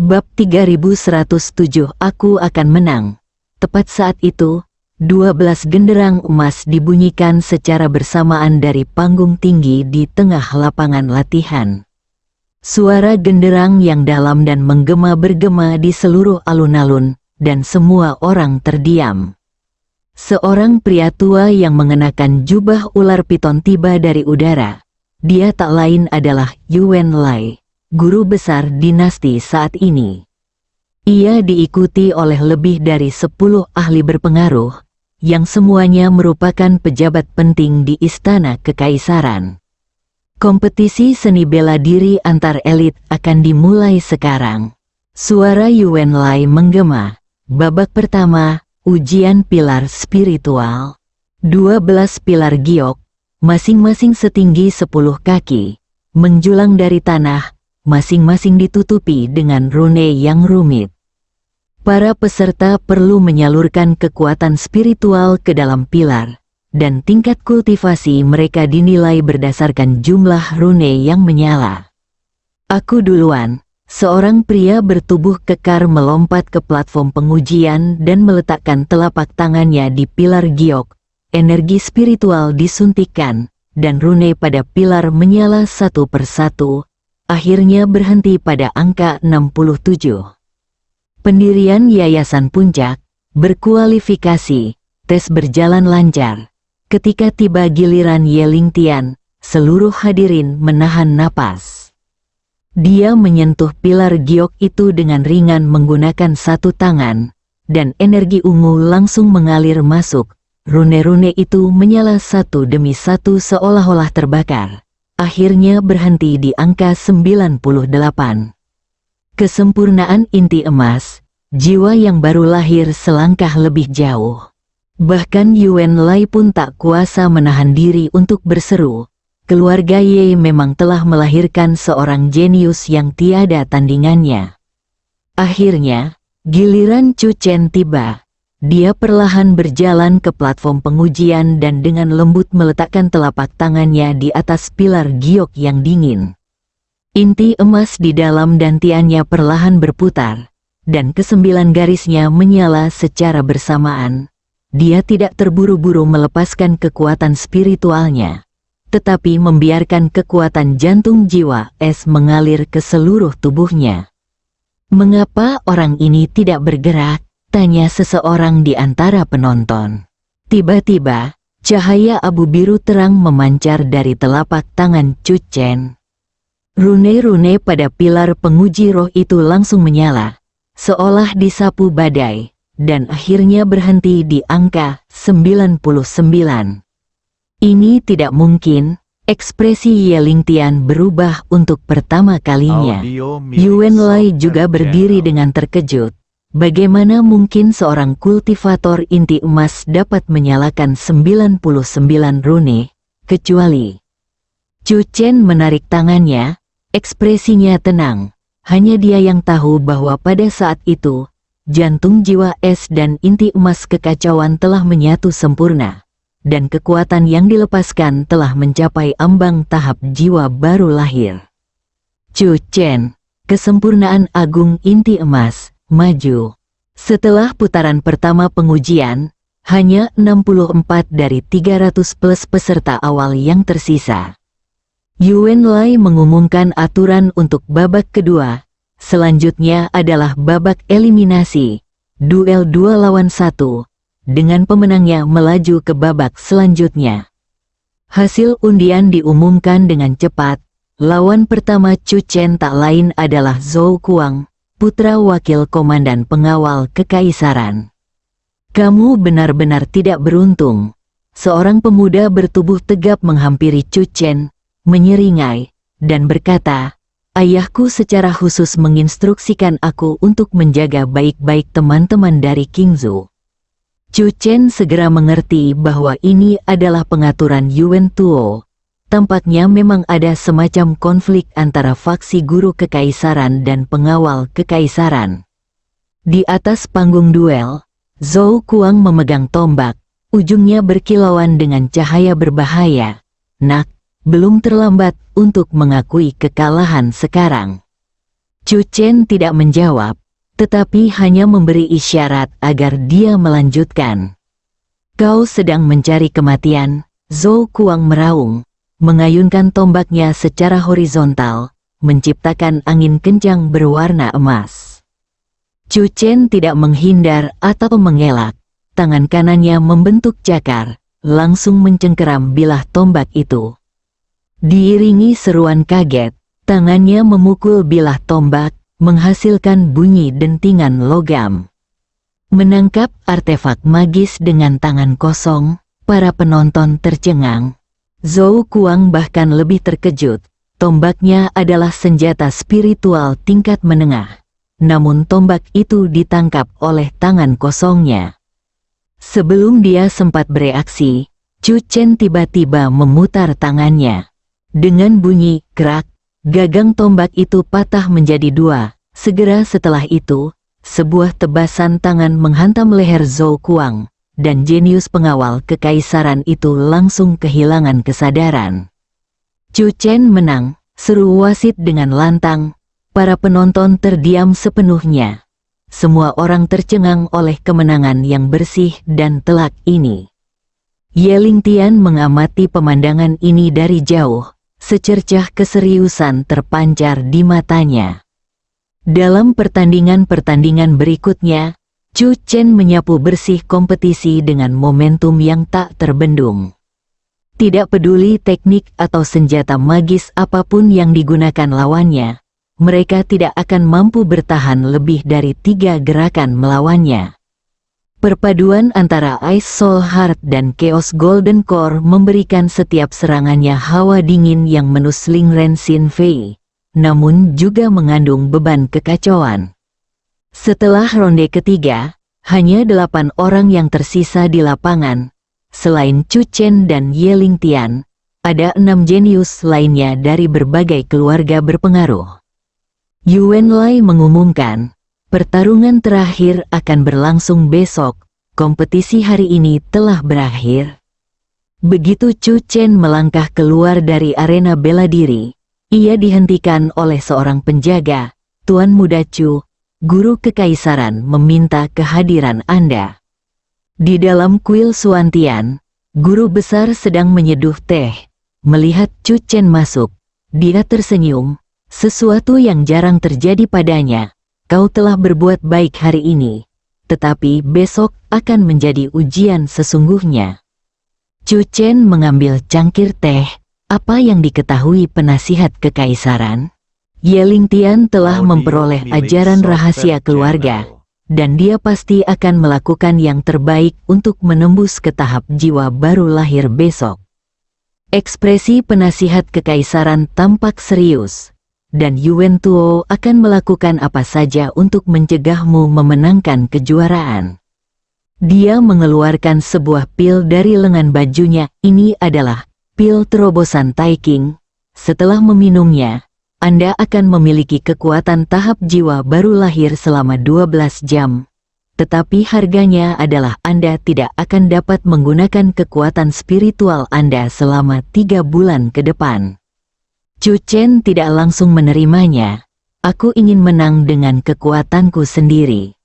Bab 3107 Aku akan menang. Tepat saat itu, 12 genderang emas dibunyikan secara bersamaan dari panggung tinggi di tengah lapangan latihan. Suara genderang yang dalam dan menggema bergema di seluruh alun-alun, dan semua orang terdiam. Seorang pria tua yang mengenakan jubah ular piton tiba dari udara. Dia tak lain adalah Yuan Lai, guru besar dinasti saat ini. Ia diikuti oleh lebih dari 10 ahli berpengaruh, yang semuanya merupakan pejabat penting di istana kekaisaran. Kompetisi seni bela diri antar elit akan dimulai sekarang. Suara Yuan Lai menggema. Babak pertama, ujian pilar spiritual. 12 pilar giok, masing-masing setinggi 10 kaki, menjulang dari tanah, masing-masing ditutupi dengan rune yang rumit. Para peserta perlu menyalurkan kekuatan spiritual ke dalam pilar, dan tingkat kultivasi mereka dinilai berdasarkan jumlah rune yang menyala. Aku duluan. Seorang pria bertubuh kekar melompat ke platform pengujian dan meletakkan telapak tangannya di pilar giok. Energi spiritual disuntikkan, dan rune pada pilar menyala satu persatu, akhirnya berhenti pada angka 67. Pendirian Yayasan Puncak, berkualifikasi, tes berjalan lancar. Ketika tiba giliran Ye Lingtian, seluruh hadirin menahan napas. Dia menyentuh pilar giok itu dengan ringan menggunakan satu tangan, dan energi ungu langsung mengalir masuk. Rune-rune itu menyala satu demi satu seolah-olah terbakar. Akhirnya berhenti di angka 98. Kesempurnaan inti emas, jiwa yang baru lahir selangkah lebih jauh. Bahkan Yuan Lai pun tak kuasa menahan diri untuk berseru. Keluarga Ye memang telah melahirkan seorang jenius yang tiada tandingannya. Akhirnya, giliran Chu Chen tiba. Dia perlahan berjalan ke platform pengujian dan dengan lembut meletakkan telapak tangannya di atas pilar giok yang dingin. Inti emas di dalam dantiannya perlahan berputar, dan ke-9 garisnya menyala secara bersamaan. Dia tidak terburu-buru melepaskan kekuatan spiritualnya, tetapi membiarkan kekuatan jantung jiwa es mengalir ke seluruh tubuhnya. "Mengapa orang ini tidak bergerak?" tanya seseorang di antara penonton. Tiba-tiba, cahaya abu biru terang memancar dari telapak tangan Chu Chen. Rune-rune pada pilar penguji roh itu langsung menyala, seolah disapu badai, dan akhirnya berhenti di angka 99. Ini tidak mungkin. Ekspresi Ye Lingtian berubah untuk pertama kalinya. Yuan Lai juga berdiri dengan terkejut. Bagaimana mungkin seorang kultivator inti emas dapat menyalakan 99 rune, kecuali... Chu Chen menarik tangannya, ekspresinya tenang. Hanya dia yang tahu bahwa pada saat itu, jantung jiwa es dan inti emas kekacauan telah menyatu sempurna. Dan kekuatan yang dilepaskan telah mencapai ambang tahap jiwa baru lahir. Chu Chen, kesempurnaan agung inti emas, maju. Setelah putaran pertama pengujian, hanya 64 dari 300 plus peserta awal yang tersisa. Yuan Lai mengumumkan aturan untuk babak kedua. Selanjutnya adalah babak eliminasi, duel 2 lawan 1. Dengan pemenangnya melaju ke babak selanjutnya. Hasil undian diumumkan dengan cepat. Lawan pertama Chu Chen tak lain adalah Zhou Kuang, putra wakil komandan pengawal kekaisaran. "Kamu benar-benar tidak beruntung." Seorang pemuda bertubuh tegap menghampiri Chu Chen, menyeringai, dan berkata, "Ayahku secara khusus menginstruksikan aku untuk menjaga baik-baik teman-teman dari Qingzhou." Chu Chen segera mengerti bahwa ini adalah pengaturan Yuan Tuo. Tampaknya memang ada semacam konflik antara faksi guru kekaisaran dan pengawal kekaisaran. Di atas panggung duel, Zhou Kuang memegang tombak, ujungnya berkilauan dengan cahaya berbahaya. "Nak, belum terlambat untuk mengakui kekalahan sekarang." Chu Chen tidak menjawab, tetapi hanya memberi isyarat agar dia melanjutkan. Kau sedang mencari kematian, Zhou Kuang meraung, mengayunkan tombaknya secara horizontal, menciptakan angin kencang berwarna emas. Chu Chen tidak menghindar atau mengelak, tangan kanannya membentuk cakar, langsung mencengkeram bilah tombak itu. Diiringi seruan kaget, tangannya memukul bilah tombak, menghasilkan bunyi dentingan logam. Menangkap artefak magis dengan tangan kosong, para penonton tercengang. Zhou Kuang bahkan lebih terkejut, tombaknya adalah senjata spiritual tingkat menengah. Namun tombak itu ditangkap oleh tangan kosongnya. Sebelum dia sempat bereaksi, Chu Chen tiba-tiba memutar tangannya. Dengan bunyi kerak, gagang tombak itu patah menjadi dua. Segera setelah itu, sebuah tebasan tangan menghantam leher Zhou Kuang, dan jenius pengawal kekaisaran itu langsung kehilangan kesadaran. Chu Chen menang, seru wasit dengan lantang. Para penonton terdiam sepenuhnya. Semua orang tercengang oleh kemenangan yang bersih dan telak ini. Ye Lingtian mengamati pemandangan ini dari jauh, secercah keseriusan terpancar di matanya. Dalam pertandingan-pertandingan berikutnya, Chu Chen menyapu bersih kompetisi dengan momentum yang tak terbendung. Tidak peduli teknik atau senjata magis apapun yang digunakan lawannya, mereka tidak akan mampu bertahan lebih dari 3 gerakan melawannya. Perpaduan antara Ice Soul Heart dan Chaos Golden Core memberikan setiap serangannya hawa dingin yang menusling Ren Xin Fei, namun juga mengandung beban kekacauan. Setelah ronde ketiga, hanya 8 orang yang tersisa di lapangan. Selain Chu Chen dan Ye Lingtian, ada 6 jenius lainnya dari berbagai keluarga berpengaruh. Yuan Lai mengumumkan, pertarungan terakhir akan berlangsung besok, kompetisi hari ini telah berakhir. Begitu Chu Chen melangkah keluar dari arena bela diri, ia dihentikan oleh seorang penjaga. Tuan Muda Chu, guru kekaisaran meminta kehadiran Anda. Di dalam kuil Suantian, guru besar sedang menyeduh teh. Melihat Chu Chen masuk, dia tersenyum. Sesuatu yang jarang terjadi padanya. Kau telah berbuat baik hari ini, tetapi besok akan menjadi ujian sesungguhnya. Chu Chen mengambil cangkir teh. Apa yang diketahui penasihat kekaisaran? Ye Lingtian telah memperoleh ajaran rahasia keluarga, dan dia pasti akan melakukan yang terbaik untuk menembus ke tahap jiwa baru lahir besok. Ekspresi penasihat kekaisaran tampak serius. Dan Yuan Tuo akan melakukan apa saja untuk mencegahmu memenangkan kejuaraan. Dia mengeluarkan sebuah pil dari lengan bajunya. Ini adalah pil terobosan Taiking. Setelah meminumnya, Anda akan memiliki kekuatan tahap jiwa baru lahir selama 12 jam. Tetapi harganya adalah Anda tidak akan dapat menggunakan kekuatan spiritual Anda selama 3 bulan ke depan. Chu Chen tidak langsung menerimanya. Aku ingin menang dengan kekuatanku sendiri.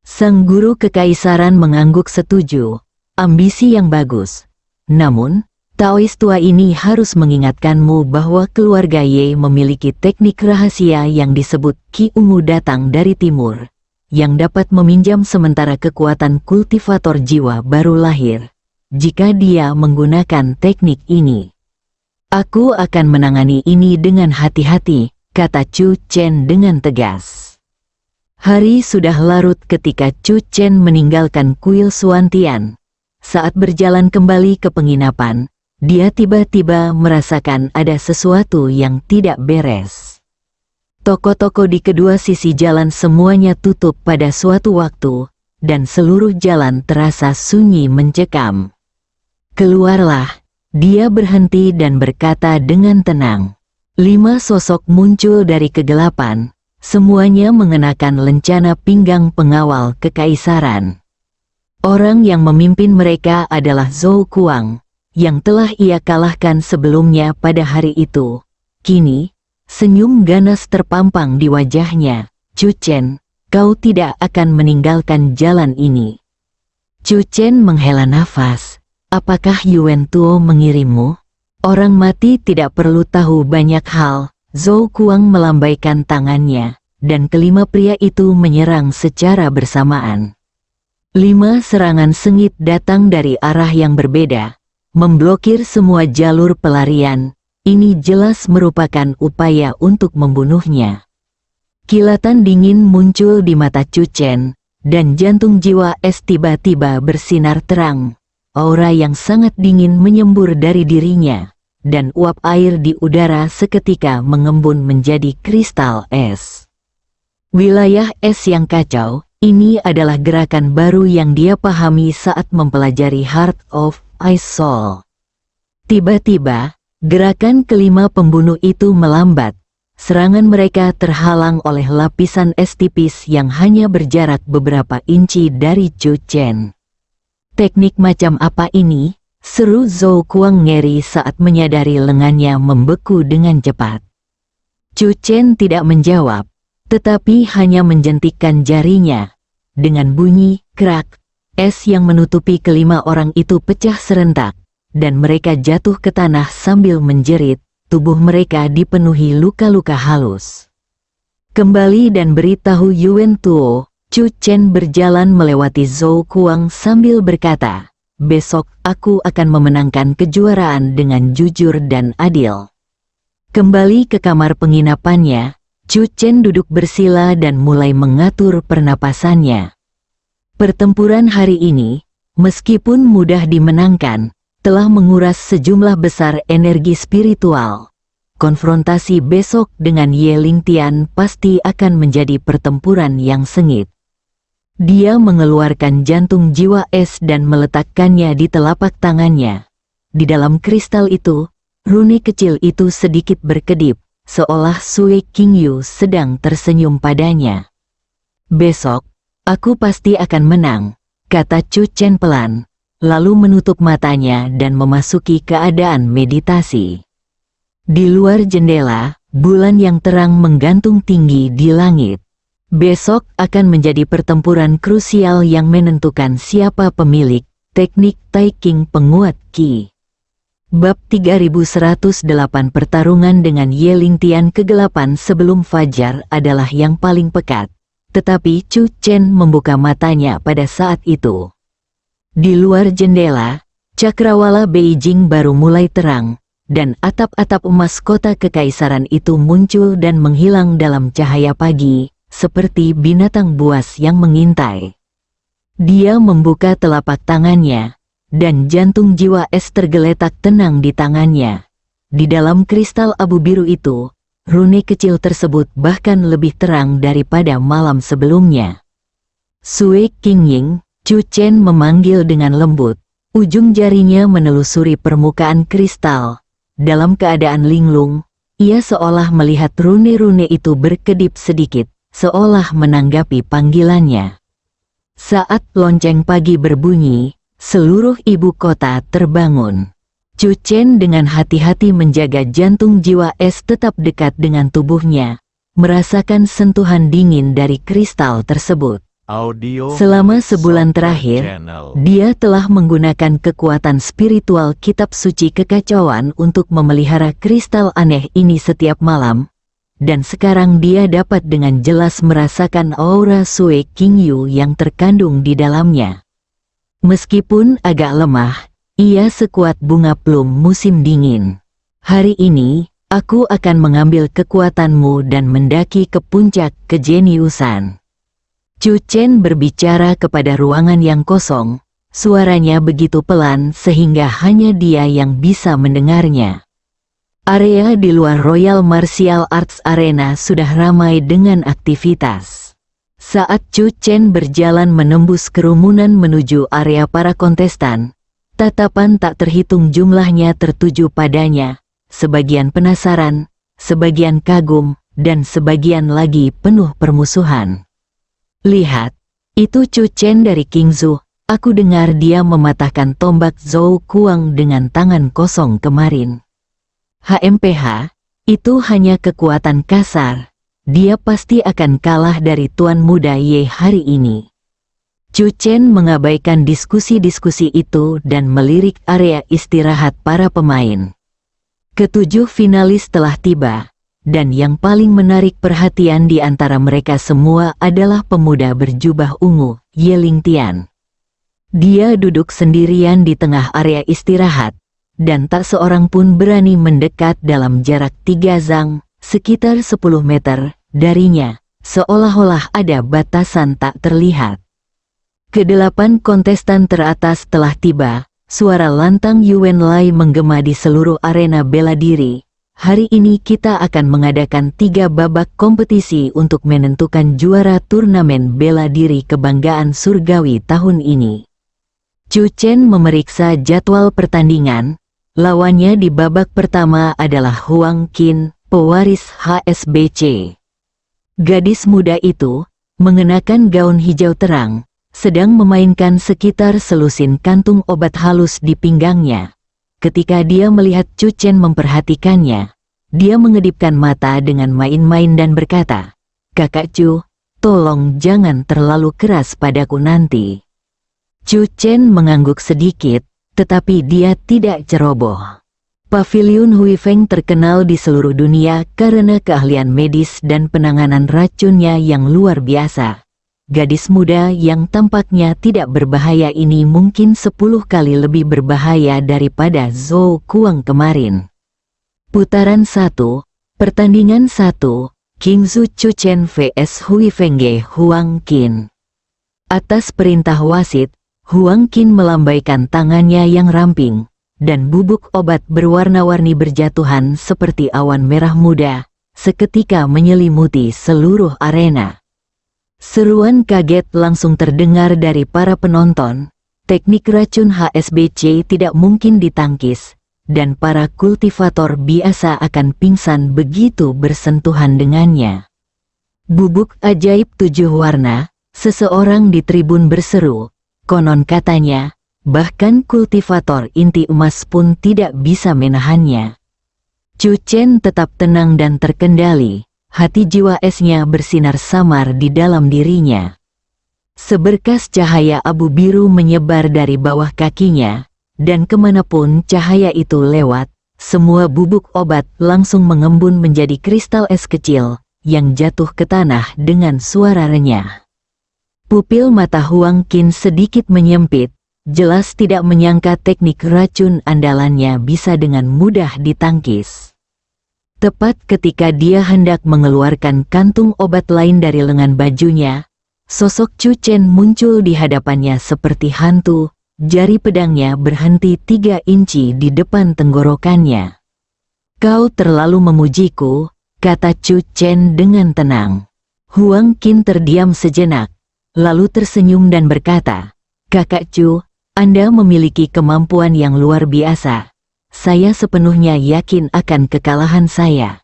Sang guru kekaisaran mengangguk setuju. Ambisi yang bagus. Namun, Taois tua ini harus mengingatkanmu bahwa keluarga Ye memiliki teknik rahasia yang disebut Qi Ungu datang dari timur, yang dapat meminjam sementara kekuatan kultivator jiwa baru lahir. Jika dia menggunakan teknik ini, aku akan menangani ini dengan hati-hati, kata Chu Chen dengan tegas. Hari sudah larut ketika Chu Chen meninggalkan kuil Suantian. Saat berjalan kembali ke penginapan, dia tiba-tiba merasakan ada sesuatu yang tidak beres. Toko-toko di kedua sisi jalan semuanya tutup pada suatu waktu, dan seluruh jalan terasa sunyi mencekam. Keluarlah. Dia berhenti dan berkata dengan tenang. 5 sosok muncul dari kegelapan, semuanya mengenakan lencana pinggang pengawal kekaisaran. Orang yang memimpin mereka adalah Zhou Kuang, yang telah ia kalahkan sebelumnya pada hari itu. Kini, Senyum ganas terpampang di wajahnya. Chu Chen, kau tidak akan meninggalkan jalan ini. Chu Chen menghela nafas. Apakah Yuan Tuo mengirimmu? Orang mati tidak perlu tahu banyak hal. Zhou Kuang melambaikan tangannya, dan kelima pria itu menyerang secara bersamaan. 5 serangan sengit datang dari arah yang berbeda, memblokir semua jalur pelarian. Ini jelas merupakan upaya untuk membunuhnya. Kilatan dingin muncul di mata Chu Chen, dan jantung jiwa es tiba-tiba bersinar terang. Aura yang sangat dingin menyembur dari dirinya, dan uap air di udara seketika mengembun menjadi kristal es. Wilayah es yang kacau, ini adalah gerakan baru yang dia pahami saat mempelajari Heart of Ice Soul. Tiba-tiba, gerakan kelima pembunuh itu melambat. Serangan mereka terhalang oleh lapisan es tipis yang hanya berjarak beberapa inci dari Chu Chen. Teknik macam apa ini? Seru Zhou Kuang ngeri saat menyadari lengannya membeku dengan cepat. Chu Chen tidak menjawab, tetapi hanya menjentikkan jarinya. Dengan bunyi, krak, es yang menutupi kelima orang itu pecah serentak, dan mereka jatuh ke tanah sambil menjerit, tubuh mereka dipenuhi luka-luka halus. Kembali dan beritahu Yuan Tuo, Chu Chen berjalan melewati Zhou Kuang sambil berkata, besok aku akan memenangkan kejuaraan dengan jujur dan adil. Kembali ke kamar penginapannya, Chu Chen duduk bersila dan mulai mengatur pernapasannya. Pertempuran hari ini, meskipun mudah dimenangkan, telah menguras sejumlah besar energi spiritual. Konfrontasi besok dengan Ye Lingtian pasti akan menjadi pertempuran yang sengit. Dia mengeluarkan jantung jiwa es dan meletakkannya di telapak tangannya. Di dalam kristal itu, rune kecil itu sedikit berkedip, seolah Sui Qingyu sedang tersenyum padanya. Besok, aku pasti akan menang, kata Chu Chen pelan, lalu menutup matanya dan memasuki keadaan meditasi. Di luar jendela, bulan yang terang menggantung tinggi di langit. Besok akan menjadi pertempuran krusial yang menentukan siapa pemilik teknik Taiking penguat Qi. Bab 3108 pertarungan dengan Ye Lingtian kegelapan sebelum fajar adalah yang paling pekat, tetapi Chu Chen membuka matanya pada saat itu. Di luar jendela, cakrawala Beijing baru mulai terang, dan atap-atap emas kota kekaisaran itu muncul dan menghilang dalam cahaya pagi, seperti binatang buas yang mengintai. Dia membuka telapak tangannya, dan jantung jiwa es tergeletak tenang di tangannya. Di dalam kristal abu biru itu, rune kecil tersebut bahkan lebih terang daripada malam sebelumnya. Sui Qingying, Chu Chen memanggil dengan lembut. Ujung jarinya menelusuri permukaan kristal. Dalam keadaan linglung, ia seolah melihat rune-rune itu berkedip sedikit, seolah menanggapi panggilannya. Saat lonceng pagi berbunyi, seluruh ibu kota terbangun. Chu Chen dengan hati-hati menjaga jantung jiwa es tetap dekat dengan tubuhnya, merasakan sentuhan dingin dari kristal tersebut. Selama sebulan terakhir, dia telah menggunakan kekuatan spiritual kitab suci kekacauan untuk memelihara kristal aneh ini setiap malam, dan sekarang dia dapat dengan jelas merasakan aura Sui Qingyu yang terkandung di dalamnya. Meskipun agak lemah, ia sekuat bunga plum musim dingin. Hari ini, aku akan mengambil kekuatanmu dan mendaki ke puncak kejeniusan. Chu Chen berbicara kepada ruangan yang kosong, suaranya begitu pelan sehingga hanya dia yang bisa mendengarnya. Area di luar Royal Martial Arts Arena sudah ramai dengan aktivitas. Saat Chu Chen berjalan menembus kerumunan menuju area para kontestan, tatapan tak terhitung jumlahnya tertuju padanya, sebagian penasaran, sebagian kagum, dan sebagian lagi penuh permusuhan. Lihat, itu Chu Chen dari Qingzu. Aku dengar dia mematahkan tombak Zhou Kuang dengan tangan kosong kemarin. HMPH, Itu hanya kekuatan kasar. Dia pasti akan kalah dari Tuan Muda Ye hari ini. Chu Chen mengabaikan diskusi-diskusi itu dan melirik area istirahat para pemain. Ketujuh finalis telah tiba, dan yang paling menarik perhatian di antara mereka semua adalah pemuda berjubah ungu, Ye Lingtian. Dia duduk sendirian di tengah area istirahat, dan tak seorang pun berani mendekat dalam jarak 3 zang, sekitar 10 meter, darinya, seolah-olah ada batasan tak terlihat. Kedelapan kontestan teratas telah tiba, suara lantang Yuan Lai menggema di seluruh arena bela diri. Hari ini kita akan mengadakan 3 babak kompetisi untuk menentukan juara turnamen bela diri kebanggaan surgawi tahun ini. Chu Chen memeriksa jadwal pertandingan. Lawannya di babak pertama adalah Huang Qin, pewaris HSBC. Gadis muda itu, mengenakan gaun hijau terang, sedang memainkan sekitar selusin kantung obat halus di pinggangnya. Ketika dia melihat Chu Chen memperhatikannya, dia mengedipkan mata dengan main-main dan berkata, "Kakak Chu, tolong jangan terlalu keras padaku nanti." Chu Chen mengangguk sedikit, tetapi dia tidak ceroboh. Paviliun Huifeng terkenal di seluruh dunia karena keahlian medis dan penanganan racunnya yang luar biasa. Gadis muda yang tampaknya tidak berbahaya ini mungkin 10 kali lebih berbahaya daripada Zhou Kuang kemarin. Putaran 1, pertandingan 1, King Zhu Chu Chen vs Huifeng Ge Huang Qin. Atas perintah wasit, Huang Qin melambaikan tangannya yang ramping, dan bubuk obat berwarna-warni berjatuhan seperti awan merah muda, seketika menyelimuti seluruh arena. Seruan kaget langsung terdengar dari para penonton. Teknik racun HSBC tidak mungkin ditangkis, dan para kultivator biasa akan pingsan begitu bersentuhan dengannya. Bubuk ajaib 7 warna, seseorang di tribun berseru. Konon katanya, bahkan kultivator inti emas pun tidak bisa menahannya. Chu Chen tetap tenang dan terkendali, hati jiwa esnya bersinar samar di dalam dirinya. Seberkas cahaya abu biru menyebar dari bawah kakinya, dan kemanapun cahaya itu lewat, semua bubuk obat langsung mengembun menjadi kristal es kecil, yang jatuh ke tanah dengan suara renyah. Pupil mata Huang Qin sedikit menyempit, jelas tidak menyangka teknik racun andalannya bisa dengan mudah ditangkis. Tepat ketika dia hendak mengeluarkan kantung obat lain dari lengan bajunya, sosok Chu Chen muncul di hadapannya seperti hantu, jari pedangnya berhenti 3 inci di depan tenggorokannya. "Kau terlalu memujiku," kata Chu Chen dengan tenang. Huang Qin terdiam sejenak, lalu tersenyum dan berkata, "Kakak Chu, Anda memiliki kemampuan yang luar biasa. Saya sepenuhnya yakin akan kekalahan saya."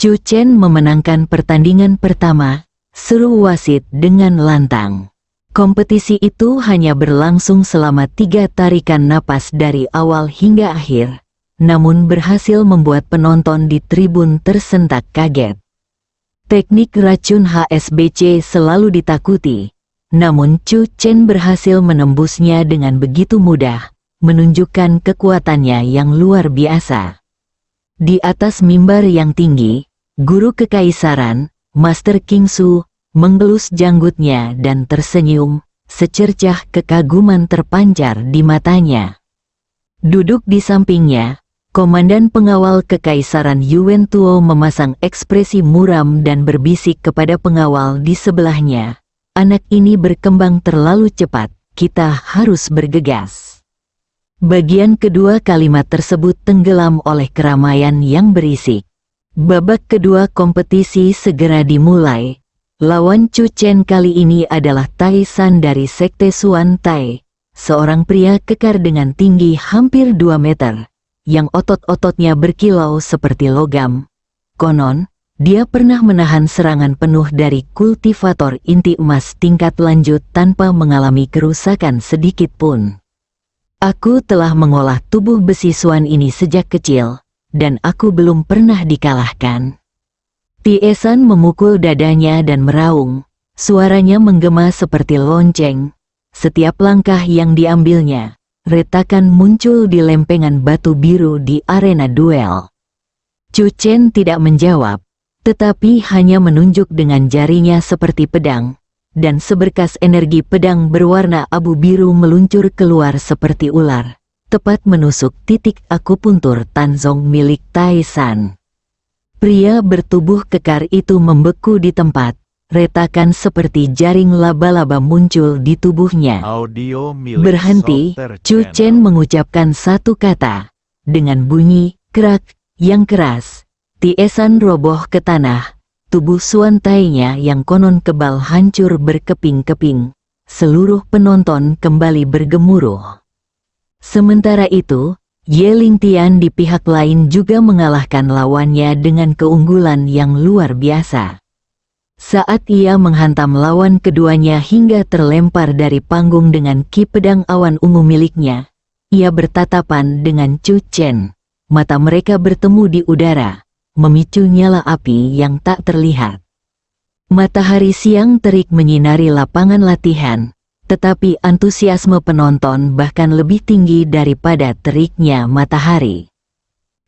Chu Chen memenangkan pertandingan pertama, seru wasit dengan lantang. Kompetisi itu hanya berlangsung selama 3 tarikan napas dari awal hingga akhir, namun berhasil membuat penonton di tribun tersentak kaget. Teknik racun HSBC selalu ditakuti, namun Chu Chen berhasil menembusnya dengan begitu mudah, menunjukkan kekuatannya yang luar biasa. Di atas mimbar yang tinggi, guru kekaisaran, Master King Su, mengelus janggutnya dan tersenyum, secercah kekaguman terpancar di matanya. Duduk di sampingnya, Komandan pengawal kekaisaran Yuan Tuo memasang ekspresi muram dan berbisik kepada pengawal di sebelahnya, "Anak ini berkembang terlalu cepat, kita harus bergegas." Bagian kedua kalimat tersebut tenggelam oleh keramaian yang berisik. Babak kedua kompetisi segera dimulai. Lawan Chu Chen kali ini adalah Tai San dari Sekte Suan Tai, seorang pria kekar dengan tinggi hampir 2 meter. Yang otot-ototnya berkilau seperti logam. Konon, dia pernah menahan serangan penuh dari kultivator inti emas tingkat lanjut tanpa mengalami kerusakan sedikit pun. "Aku telah mengolah tubuh besi Suan ini sejak kecil, dan aku belum pernah dikalahkan." Tiesan memukul dadanya dan meraung. Suaranya menggema seperti lonceng. Setiap langkah yang diambilnya, retakan muncul di lempengan batu biru di arena duel. Chu Chen tidak menjawab, tetapi hanya menunjuk dengan jarinya seperti pedang, dan seberkas energi pedang berwarna abu biru meluncur keluar seperti ular, tepat menusuk titik akupuntur Tanzong milik Taisan. Pria bertubuh kekar itu membeku di tempat, retakan seperti jaring laba-laba muncul di tubuhnya. Berhenti, Chu Chen mengucapkan satu kata. Dengan bunyi, kerak, yang keras, Tiesan roboh ke tanah, tubuh suantainya yang konon kebal hancur berkeping-keping. Seluruh penonton kembali bergemuruh. Sementara itu, Ye Lingtian di pihak lain juga mengalahkan lawannya dengan keunggulan yang luar biasa. Saat ia menghantam lawan keduanya hingga terlempar dari panggung dengan ki pedang awan ungu miliknya, ia bertatapan dengan Chu Chen. Mata mereka bertemu di udara, memicu nyala api yang tak terlihat. Matahari siang terik menyinari lapangan latihan, tetapi antusiasme penonton bahkan lebih tinggi daripada teriknya matahari.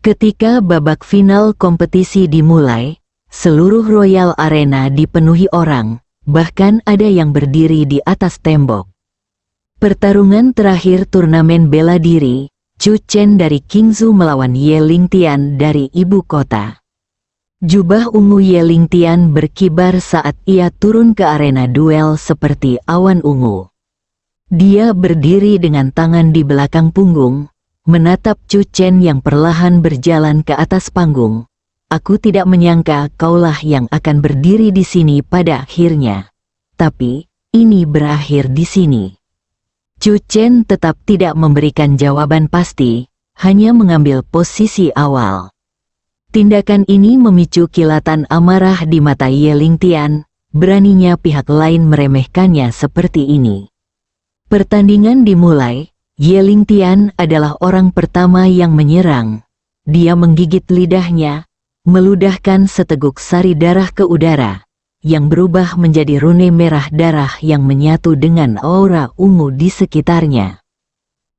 Ketika babak final kompetisi dimulai, seluruh Royal Arena dipenuhi orang, bahkan ada yang berdiri di atas tembok. Pertarungan terakhir turnamen bela diri, Chu Chen dari Qingzhou melawan Ye Lingtian dari ibu kota. Jubah ungu Ye Lingtian berkibar saat ia turun ke arena duel seperti awan ungu. Dia berdiri dengan tangan di belakang punggung, menatap Chu Chen yang perlahan berjalan ke atas panggung. "Aku tidak menyangka kaulah yang akan berdiri di sini pada akhirnya. Tapi, ini berakhir di sini." Chu Chen tetap tidak memberikan jawaban pasti, hanya mengambil posisi awal. Tindakan ini memicu kilatan amarah di mata Ye Lingtian. Beraninya pihak lain meremehkannya seperti ini. Pertandingan dimulai. Ye Lingtian adalah orang pertama yang menyerang. Dia menggigit lidahnya, meludahkan seteguk sari darah ke udara, yang berubah menjadi rune merah darah yang menyatu dengan aura ungu di sekitarnya.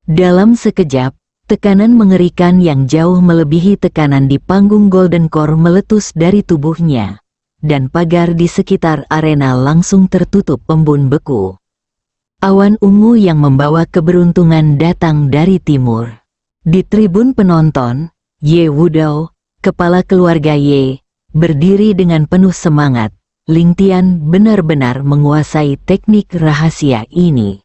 Dalam sekejap, tekanan mengerikan yang jauh melebihi tekanan di panggung Golden Core meletus dari tubuhnya, dan pagar di sekitar arena langsung tertutup embun beku. Awan ungu yang membawa keberuntungan datang dari timur. Di tribun penonton, Ye Wudao, kepala keluarga Ye, berdiri dengan penuh semangat. Lingtian benar-benar menguasai teknik rahasia ini.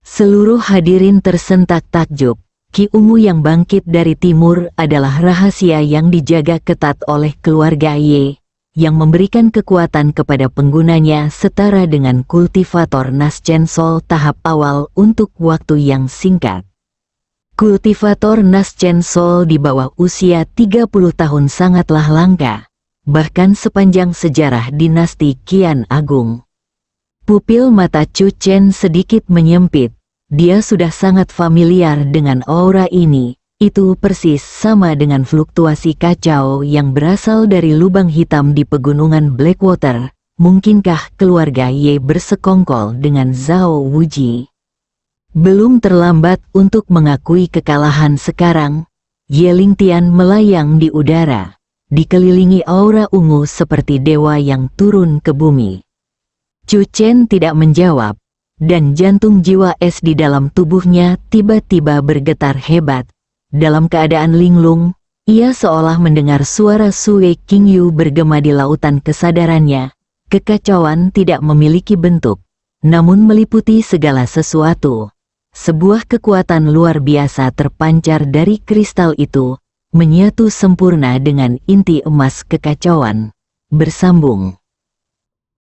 Seluruh hadirin tersentak takjub. Ki ungu yang bangkit dari timur adalah rahasia yang dijaga ketat oleh keluarga Ye, yang memberikan kekuatan kepada penggunanya setara dengan kultivator Naschen Sol tahap awal untuk waktu yang singkat. Kultivator Naschen Sol di bawah usia 30 tahun sangatlah langka, bahkan sepanjang sejarah dinasti Qian Agung. Pupil mata Chu Chen sedikit menyempit. Dia sudah sangat familiar dengan aura ini. Itu persis sama dengan fluktuasi kacau yang berasal dari lubang hitam di pegunungan Blackwater. Mungkinkah keluarga Ye bersekongkol dengan Zhao Wuji? Belum terlambat untuk mengakui kekalahan sekarang. Ye Lingtian melayang di udara, dikelilingi aura ungu seperti dewa yang turun ke bumi. Chu Chen tidak menjawab, dan jantung jiwa es di dalam tubuhnya tiba-tiba bergetar hebat. Dalam keadaan linglung, ia seolah mendengar suara Sue Qingyu bergema di lautan kesadarannya. Kekacauan tidak memiliki bentuk, namun meliputi segala sesuatu. Sebuah kekuatan luar biasa terpancar dari kristal itu, menyatu sempurna dengan inti emas kekacauan. Bersambung.